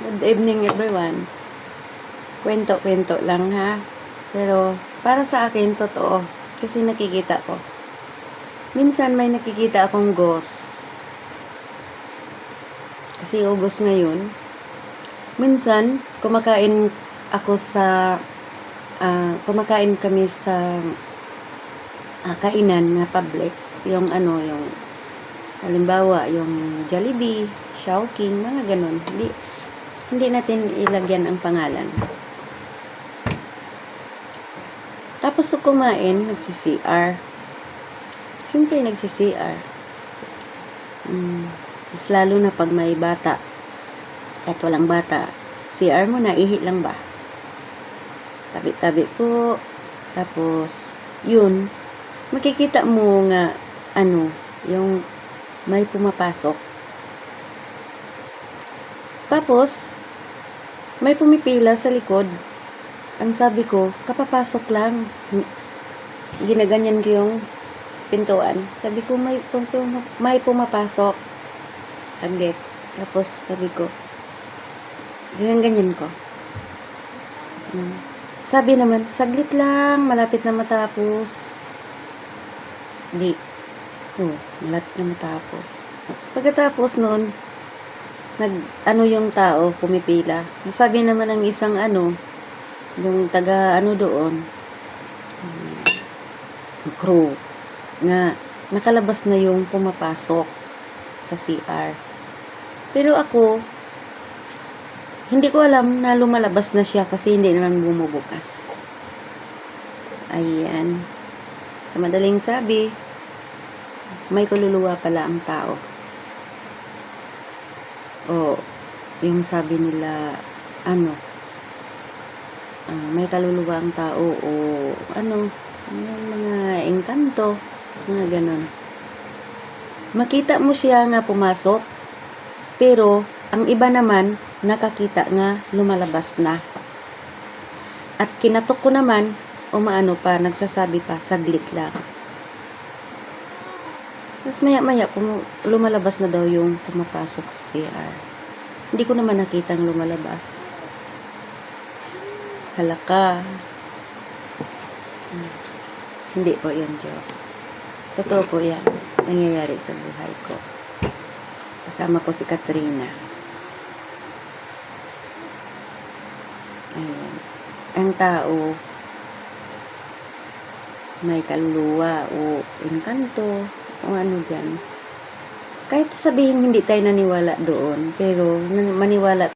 Good evening everyone. Kwento-kwento lang ha. Pero para sa akin totoo kasi nakikita ko. Minsan may nakikita akong ghost. Kasi August ngayon. Minsan kumakain kami sa kainan na public. Yung halimbawa yung Jollibee, Chowking, mga ganun. Hindi natin ilagyan ang pangalan. Tapos kumain, nagsi-CR. Siyempre nagsi-CR. Mas lalo na pag may bata. Kahit walang bata, CR mo na, ihi lang ba? Tabi-tabi po. Tapos, yun, makikita mo nga, yung may pumapasok. Tapos, may pumipila sa likod. Ang sabi ko, kapapasok lang. Ginaganyan ko yung pintuan. Sabi ko, may pumapasok. Agad. Tapos, sabi ko, ganyan ko. Sabi naman, saglit lang, malapit na matapos. Hindi. Malapit na matapos. Pagkatapos noon, yung tao, pumipila. Sabi naman ng isang yung taga doon, crew, nga, nakalabas na yung pumapasok sa CR. Pero ako, hindi ko alam na lumalabas na siya kasi hindi naman bumubukas. Ayan. Sa madaling sabi, may kaluluwa pala ang tao. O, yung sabi nila, may kaluluwa ang tao o mga engkanto, mga ganon. Makita mo siya nga pumasok, pero ang iba naman, nakakita nga lumalabas na. At kinatok ko naman, nagsasabi pa, saglit lang. Tapos maya-maya, lumalabas na daw yung pumapasok sa CR. Hindi ko naman nakitang lumalabas. Halaka. Hindi po yun, joke. Totoo po yan. Nangyayari sa buhay ko. Kasama ko si Katrina. Ayan. Ang tao, may kaluluwa o engkanto, o dyan. Kahit sabihin hindi tayo naniwala doon, pero maniwala